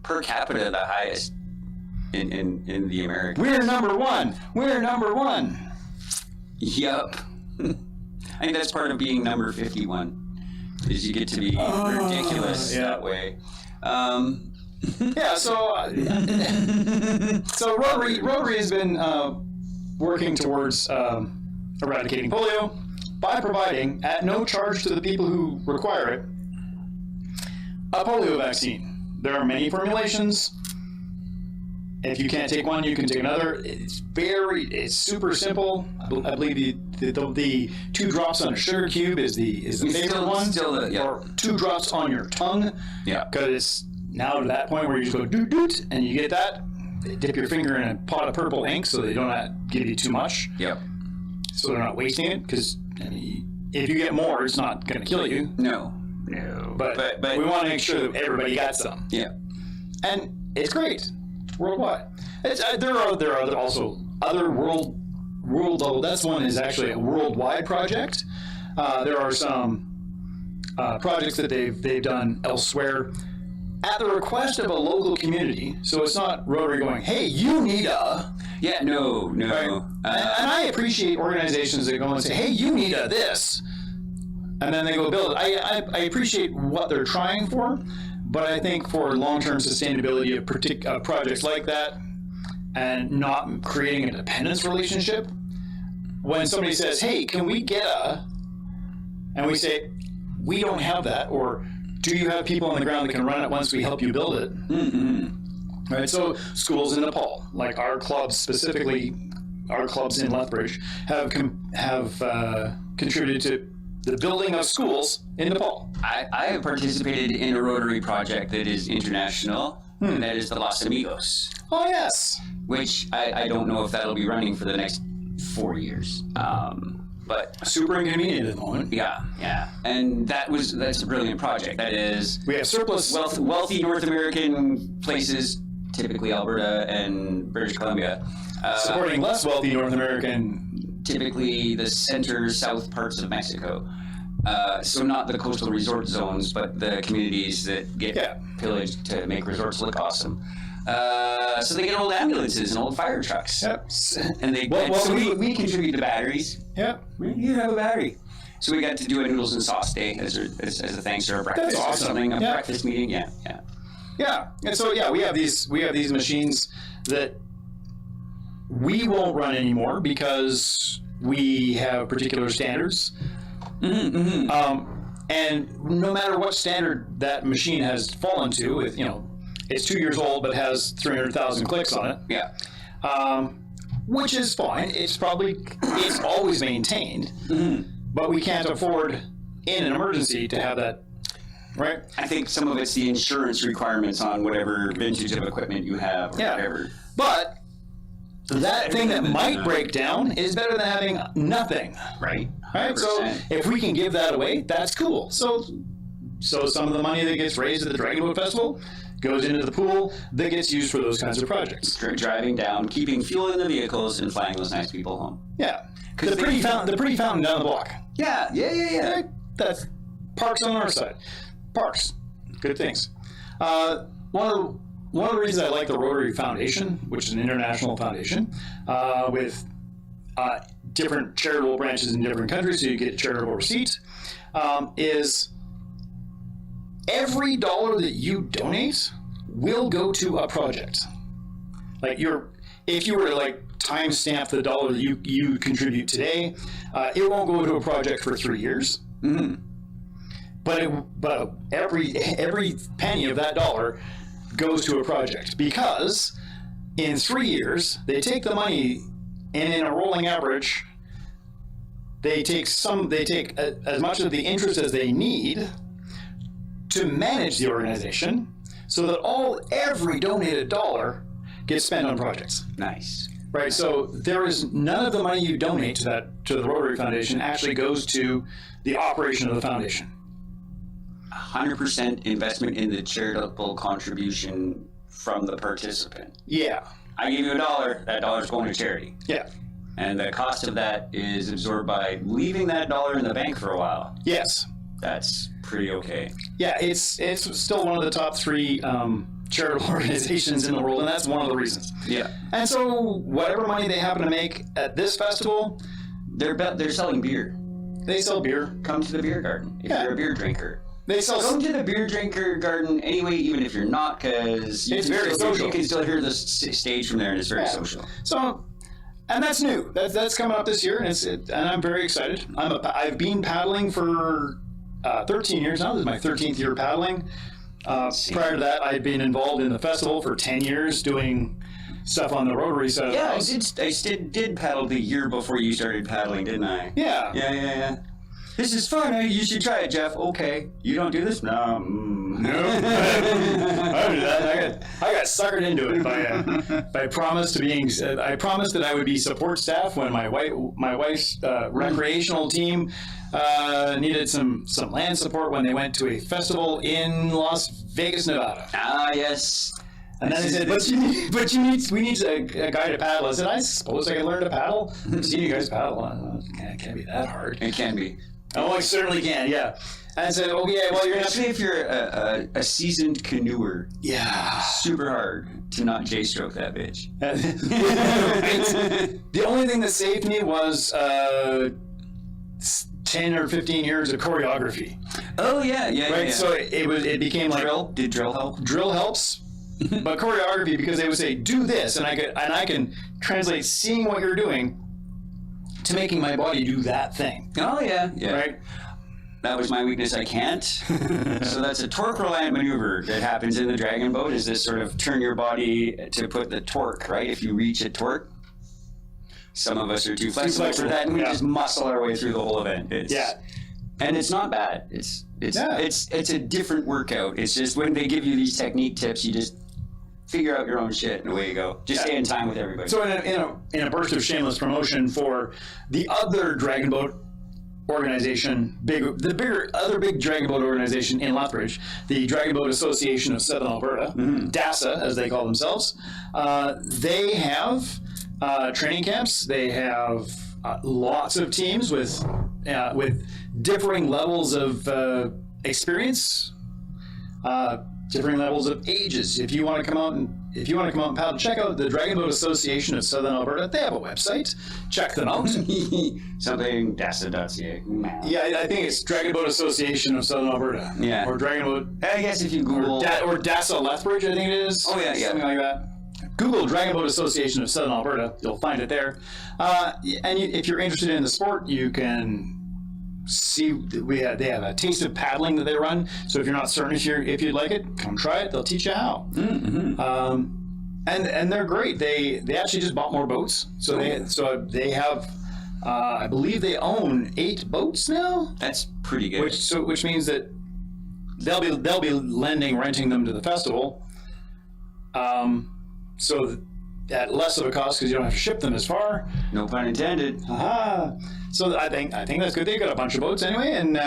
Per capita, the highest in the Americas. We're number one. We're number one. Yep. I think that's part of being number 51, is you get to be ridiculous that way. Yeah, so Rotary has been working towards eradicating polio by providing, at no charge to the people who require it, a polio vaccine. There are many formulations. If you can't take one, you can take another. It's super simple. I believe the 2 drops on a sugar cube is the favorite one. Or 2 drops on your tongue. Yeah. Because it's now to that point where you just go doot doot and you get that. They dip your finger in a pot of purple ink so they don't give you too much. Yep. So they're not wasting it, because if you get more, it's not going to kill you. No. But we want to make sure that everybody got some. Yeah. And it's great. Worldwide. There are also other world. That's one is actually a worldwide project. There are some projects that they've done elsewhere at the request of a local community. So it's not Rotary going, "Hey, you need a." Yeah. No. Right? And I appreciate organizations that go and say, "Hey, you need a this," and then they go build it. I appreciate what they're trying for. But I think for long-term sustainability of projects like that, and not creating a dependence relationship, when somebody says, "Hey, can we get a," and we say, "We don't have that," or "Do you have people on the ground that can run it once we help you build it?" Mm-hmm. Right. So schools in Nepal, like our clubs specifically, our clubs in Lethbridge, have contributed to the building of schools in Nepal. I have participated in a Rotary project that is international, and that is the Los Amigos. Oh, yes. Which I don't know if that'll be running for the next 4 years. But super inconvenient at the moment. Yeah. And that's a brilliant project. That is, we have surplus wealthy North American places, typically Alberta and British Columbia, supporting less wealthy North American, typically the center-south parts of Mexico. So not the coastal resort zones, but the communities that get pillaged to make resorts look awesome. So they get old ambulances and old fire trucks. Yep. And we contribute to batteries. Yep. You have a battery. So we got to do a noodles and sauce day as a thanks to our breakfast. That's awesome. Or something, a breakfast meeting. Yeah. And so we have these machines that we won't run anymore because we have particular standards. Mm-hmm. And no matter what standard that machine has fallen to, with it's 2 years old but has 300,000 clicks on it. Yeah. Which is fine. It's always maintained, but we can't afford in an emergency to have that right? I think some of it's the insurance requirements on whatever vintage of equipment you have or whatever. But that thing that might break down is better than having nothing. Right. Right? So if we can give that away, that's cool. So some of the money that gets raised at the Dragon Boat Festival goes into the pool that gets used for those kinds of projects. Driving down, keeping fuel in the vehicles, and flying those nice people home. Yeah. The pretty fountain down the block. Yeah. That's parks on our side. Parks. Good things. One of the reasons I like the Rotary Foundation, which is an international foundation, with different charitable branches in different countries, so you get charitable receipts, is every dollar that you donate will go to a project. Like if you were to like timestamp the dollar that you contribute today, it won't go to a project for 3 years. Mm-hmm. But every penny of that dollar goes to a project, because in 3 years they take the money, and in a rolling average they take as much of the interest as they need to manage the organization, so that every donated dollar gets spent on projects. Nice. Right, so there is none of the money you donate to the Rotary Foundation actually goes to the operation of the foundation. 100% investment in the charitable contribution from the participant. Yeah. I give you $1, that $1's going to charity. Yeah. And the cost of that is absorbed by leaving that $1 in the bank for a while. Yes. That's pretty okay. Yeah, it's still one of the top 3 charitable organizations in the world, and that's one of the reasons. Yeah. And so whatever money they happen to make at this festival, They're selling beer. they sell beer. Come to the beer garden if Yeah. you're a beer drinker. They sell Come to the beer drinker garden anyway, even if you're not, because It's very social. You can still hear the stage from there, and it's very social. So, and that's new. That's coming up this year, and I'm very excited. I've been paddling for 13 years now. This is my 13th year paddling. Prior to that, I'd been involved in the festival for 10 years doing stuff on the Rotary side of the house. I did paddle the year before you started paddling, didn't I? Yeah. Yeah. This is fun. You should try it, Jeff. Okay. You don't do this? No. No. I don't do that. I got suckered into it by promise to being. I promised that I would be support staff when my wife's recreational team needed some land support when they went to a festival in Las Vegas, Nevada. Ah, yes. And then they said, we need a guy to paddle. I said, I suppose I can learn to paddle. I've seen you guys paddle. It can't be that hard. It can be. Oh, I certainly can, yeah. And I said, oh, yeah, well, you're going to Especially if you're a seasoned canoeer. Yeah. Super hard to not J-stroke that bitch. The only thing that saved me was 10 or 15 years of choreography. Oh, yeah. Right, so it became like... Drill? Did drill help? Drill helps. But choreography, because they would say, do this, and I can translate seeing what you're doing to making my body do that thing. Oh, yeah. Right? That was my weakness. I can't. So that's a torque relant maneuver that happens in the Dragon Boat, is this sort of turn your body to put the torque, right? If you reach a torque, some of us are too flexible for that, and we just muscle our way through the whole event. And it's not bad. It's a different workout. It's just when they give you these technique tips, you just figure out your own shit, and away you go. Just stay in time with everybody. So in a burst of shameless promotion for the other Dragon Boat organization, other big Dragon Boat organization in Lethbridge, the Dragon Boat Association of Southern Alberta, DASA as they call themselves, they have training camps. They have lots of teams with differing levels of experience. Different levels of ages. If you want to come out and paddle, check out the Dragon Boat Association of Southern Alberta. They have a website. Check them out. Something DASA.ca. Yeah, I think it's Dragon Boat Association of Southern Alberta. Yeah. Or Dragon Boat. I guess if you Google or DASA Lethbridge, I think it is. Oh yeah. Something like that. Google Dragon Boat Association of Southern Alberta. You'll find it there. And if you're interested in the sport, you can see they have a taste of paddling that they run. So if you're not certain if you'd like it, come try it. They'll teach you how. Mm-hmm. And they're great. They actually just bought more boats. So they have I believe they own 8 boats now. That's pretty good. Which means that they'll be renting them to the festival. So at less of a cost because you don't have to ship them as far. No pun intended. So I think that's good. They got a bunch of boats anyway, and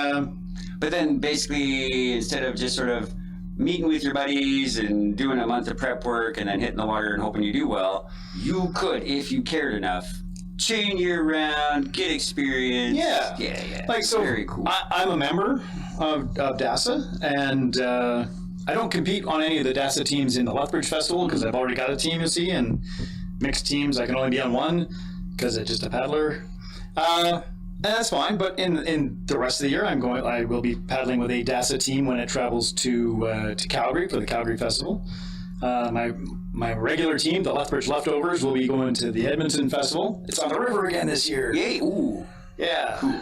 but then basically instead of just sort of meeting with your buddies and doing a month of prep work and then hitting the water and hoping you do well, you could, if you cared enough, chain year round, get experience. Yeah. Like, so very cool. I'm a member of DASA, and I don't compete on any of the DASA teams in the Lethbridge Festival because I've already got a team, you see, and mixed teams I can only be on one because it's just a paddler. And that's fine, but in the rest of the year, I will be paddling with a DASA team when it travels to Calgary for the Calgary Festival. My regular team, the Lethbridge Leftovers, will be going to the Edmonton Festival. It's on the river again this year. Yay! Ooh, yeah, cool.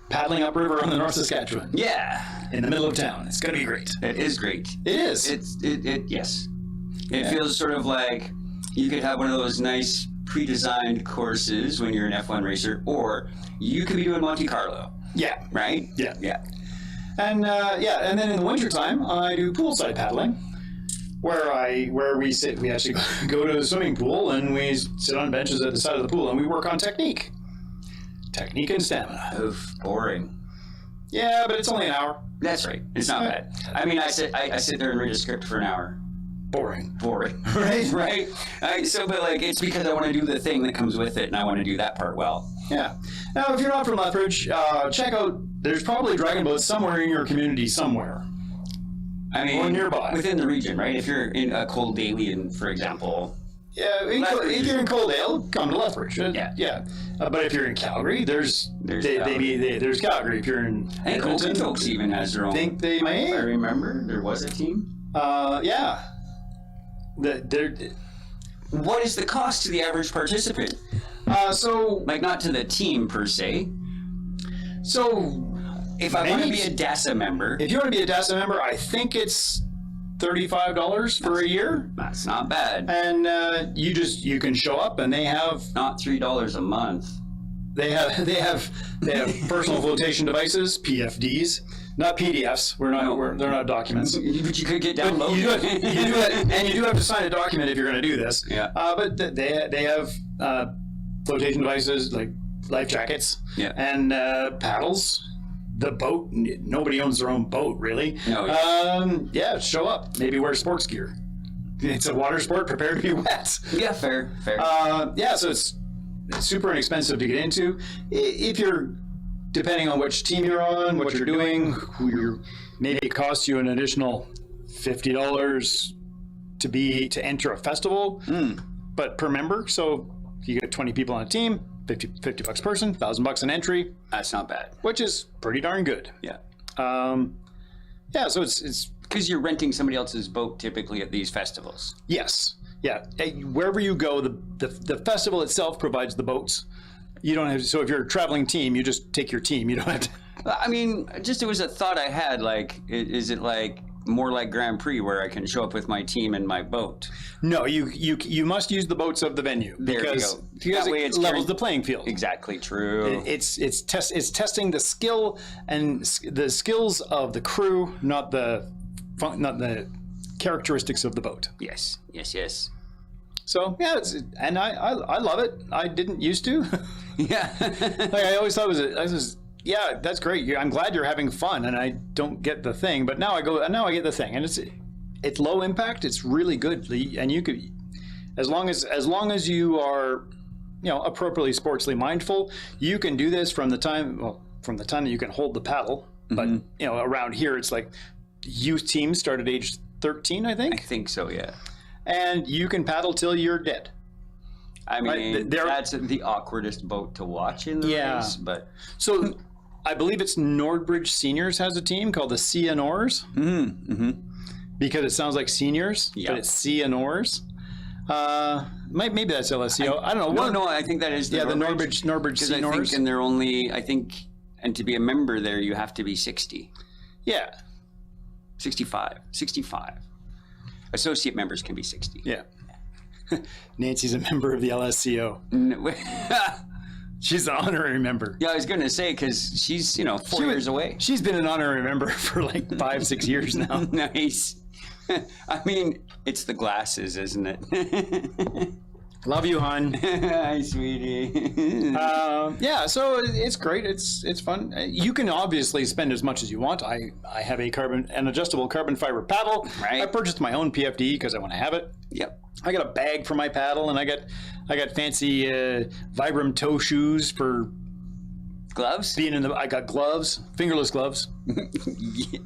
Paddling upriver on the North Saskatchewan. Yeah, in the middle of town. It's gonna be great. It is great. It is. Yes. It feels sort of like you could have one of those nice pre-designed courses when you're an F1 racer, or you could be doing Monte Carlo. Yeah. Right? Yeah. And and then in the wintertime, I do poolside paddling, where we actually go to the swimming pool and we sit on benches at the side of the pool and we work on technique and stamina. Oof, boring. Yeah, but it's only an hour. That's right. It's not bad. I mean, I sit there and read a script for an hour. Boring. Right. But like, it's because I want to do the thing that comes with it, and I want to do that part well. Yeah. Now, if you're not from Lethbridge, check out. There's probably dragon boats somewhere in your community somewhere. I mean, or nearby within the region, right? If you're in a Coaldale, for example. Yeah, if you're in Coaldale, come to Lethbridge. Yeah. But if you're in Calgary, there's Calgary. If you're in I think Okotoks even has their own. I think they may. If I remember, there was a team. Yeah. What is the cost to the average participant? So not to the team per se. So if I want to be a DASA member, if you want to be a DASA member, I think it's $35 for a year. That's not bad. And you can show up, and they have not $3 a month. They have personal flotation devices, PFDs. Not PDFs. They're not documents. But you could get downloaded. You do have to sign a document if you're going to do this. Yeah. But they have flotation devices like life jackets. Yeah. And paddles. The boat. Nobody owns their own boat, really. No. Show up. Maybe wear sports gear. It's a water sport. Prepare to be wet. Yeah. Fair. So it's super inexpensive to get into. If you're depending on which team you're on, what you're doing, maybe it costs you an additional $50 to enter a festival, but per member. So if you get 20 people on a team, $50 person, $1,000 an entry. That's not bad. Which is pretty darn good. Yeah. So it's because you're renting somebody else's boat typically at these festivals. Yes. Yeah. Wherever you go, the festival itself provides the boats. You don't have to, so if you're a traveling team, you just take your team. You don't have to. I mean, it was a thought I had. Like, is it like more like Grand Prix where I can show up with my team and my boat? No, you must use the boats of the venue because that way it levels the playing field. Exactly true. It's testing the skill and the skills of the crew, not the characteristics of the boat. Yes. So and I love it. I didn't used to. Yeah. I always thought it was that's great. I'm glad you're having fun, and I don't get the thing, but now I get the thing, and it's low impact. It's really good, and you could, as long as you are, appropriately sportsly mindful, you can do this from the time that you can hold the paddle. Mm-hmm. But around here, it's like youth teams start at age 13, I think. I think so, yeah. And you can paddle till you're dead. I mean, that's the awkwardest boat to watch in the race. But so, I believe it's Nordbridge Seniors has a team called the Sea-and-Oars. Mm-hmm. Because it sounds like seniors, but it's Sea-and-Oars. Maybe that's LSCO. I don't know. No, I think that is the Nordbridge Sea-and-Oars. And they're only, and to be a member there, you have to be 60. Yeah. 65. Associate members can be 60. Yeah. Nancy's a member of the LSCO. She's an honorary member. Yeah, I was going to say, because she's, 4 years away. She's been an honorary member for like 5-6 years now. Nice. I mean, it's the glasses, isn't it? Love you, hon. Hi, sweetie. Yeah, so it's great. It's fun. You can obviously spend as much as you want. I have an adjustable carbon fiber paddle. Right. I purchased my own PFD because I want to have it. Yep. I got a bag for my paddle, and I got fancy Vibram toe shoes for Gloves? being in the. I got gloves, fingerless gloves. Yeah.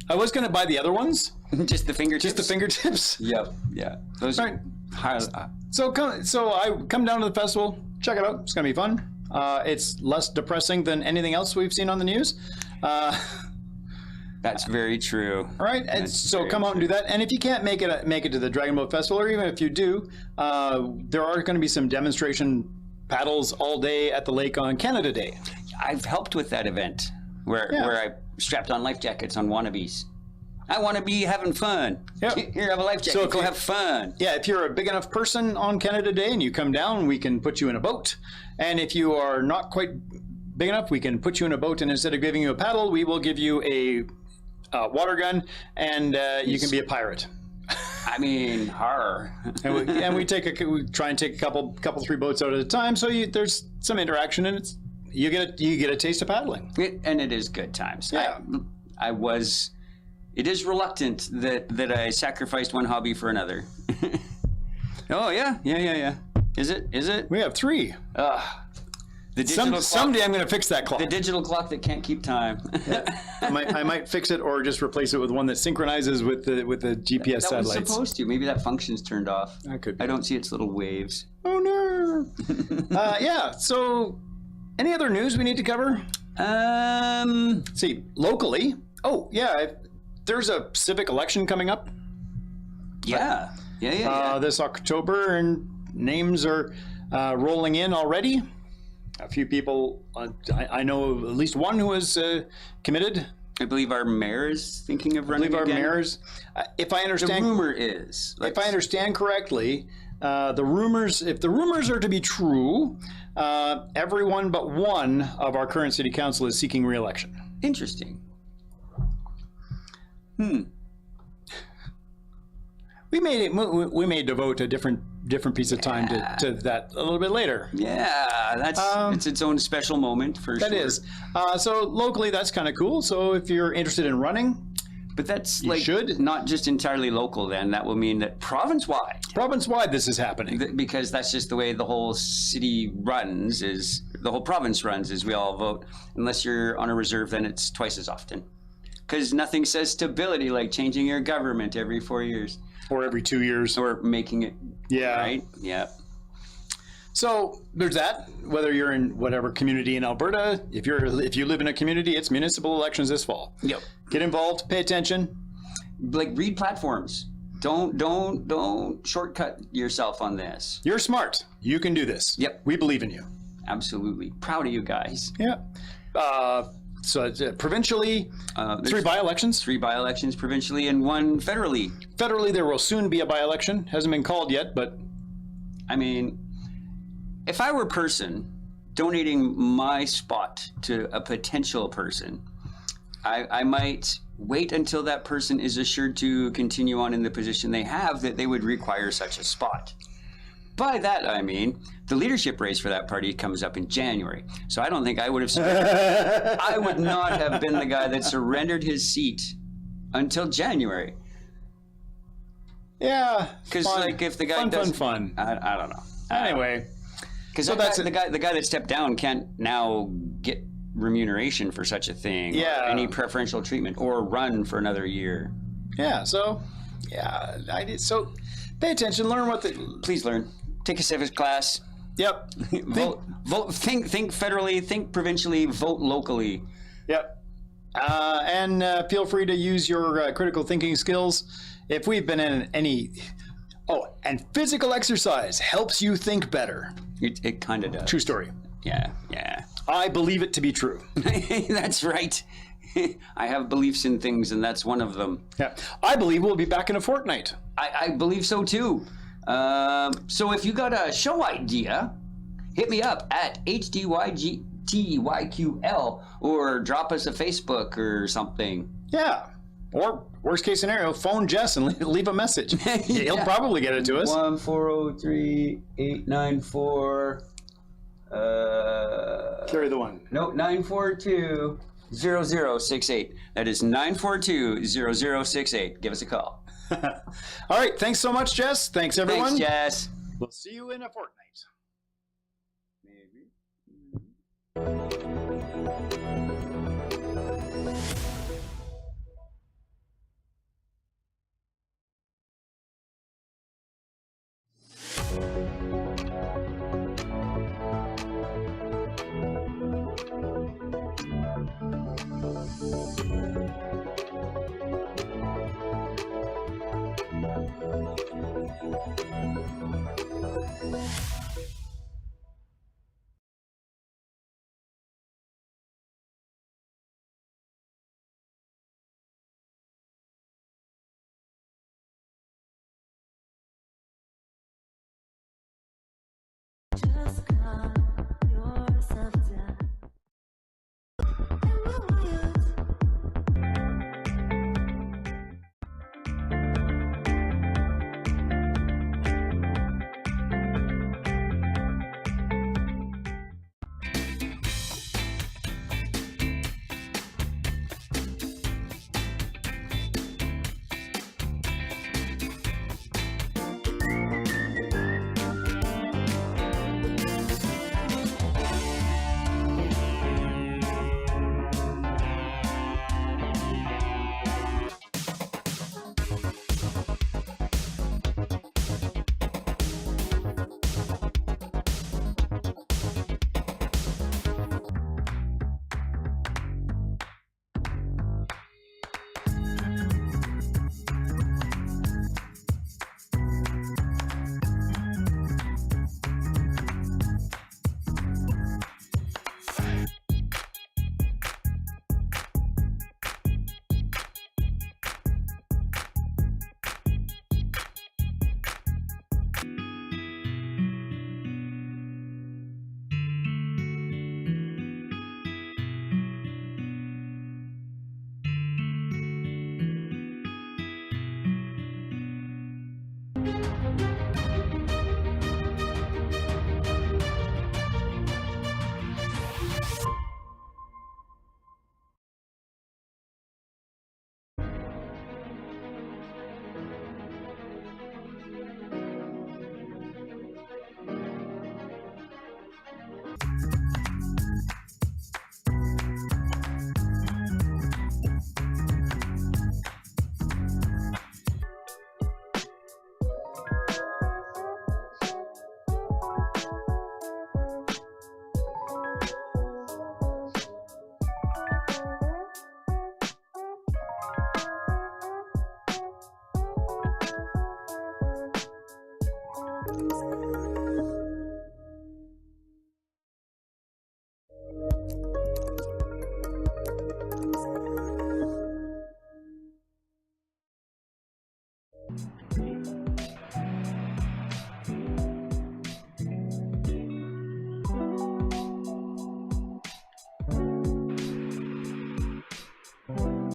I was going to buy the other ones, Just the fingertips? just the fingertips. Yep. Yeah. Those Right. are So I come down to the festival, check it out. It's gonna be fun. It's less depressing than anything else we've seen on the news. That's very true. All right, and so come out and do that. And if you can't make it to the Dragon Boat Festival, or even if you do, there are going to be some demonstration paddles all day at the lake on Canada Day. I've helped with that event where I strapped on life jackets on wannabes. I want to be having fun. Yep. Here, have a life jacket. So if Go you- have fun. Yeah, if you're a big enough person on Canada Day and you come down, we can put you in a boat. And if you are not quite big enough, we can put you in a boat, and instead of giving you a paddle, we will give you a water gun, and you can be a pirate. I mean, horror. And we try and take a couple 3 boats out at a time, so there's some interaction, and you get a taste of paddling. And it is good times. Yeah. It is reluctant that I sacrificed one hobby for another. Oh, yeah. Is it? We have 3. The digital clock. Someday I'm going to fix that clock. The digital clock that can't keep time. I might fix it, or just replace it with one that synchronizes with the GPS That was satellites. supposed to. Maybe that function's turned off. That could be. I don't see its little waves. Oh no! Yeah. So, any other news we need to cover? Let's see, locally. Oh yeah, there's a civic election coming up Yeah. this October, and names are rolling in already. A few people, I know of at least one who is committed. I believe our mayor is thinking of I running believe our again. mayor's. If I The understand, rumor is. if I understand correctly, if the rumors are to be true, everyone but one of our current city council is seeking re-election. Interesting. We may devote a different piece of time to that a little bit later. Yeah, it's its own special moment for sure. That is. So locally, that's kind of cool. So if you're interested in running, But that's should. not just entirely local then. That will mean that province-wide, province-wide, this is happening. because that's just the way the whole city runs, the whole province runs, is we all vote. Unless you're on a reserve, then it's twice as often. Because nothing says stability like changing your government every 4 years. Or every 2 years. Or making it, Yeah. right? Yeah. So there's that. Whether you're in whatever community in Alberta, if you live in a community, it's municipal elections this fall. Yep. Get involved. Pay attention. Read platforms. Don't shortcut yourself on this. You're smart. You can do this. Yep. We believe in you. Absolutely. Proud of you guys. Yeah. So it's, provincially, 3 by-elections. 3 by-elections provincially and 1 federally. Federally, there will soon be a by-election. Hasn't been called yet, but I mean, if I were a person donating my spot to a potential person, I might wait until that person is assured to continue on in the position they have, that they would require such a spot. By that, I mean, the leadership race for that party comes up in January. So I don't think I would have surrendered. I would not have been the guy that surrendered his seat until January. yeah. Because if the guy Fun. I don't know. Anyway, Because So that's the guy that stepped down can't now get remuneration for such a thing, Yeah. or any preferential treatment, or run for another year. yeah. So, yeah. So, pay attention. Learn what the. Please learn. Take a civics class. Yep. Vote. Think federally. Think provincially. Vote locally. Yep. And feel free to use your critical thinking skills. If we've been in any. Oh, and physical exercise helps you think better. It kind of does. True story. Yeah. I believe it to be true. That's right. I have beliefs in things, and that's one of them. Yeah. I believe we'll be back in a fortnight. I believe so too. So if you got a show idea, hit me up at HDYGTYQL or drop us a Facebook or something. Yeah. Or worst case scenario, phone Jess and leave a message. He'll probably get it to us. 1-403-894. Carry the one. No, 942-0068. That is 942-0068. Give us a call. All right. Thanks so much, Jess. Thanks, everyone. Thanks, Jess. We'll see you in a fortnight. Maybe. Just come.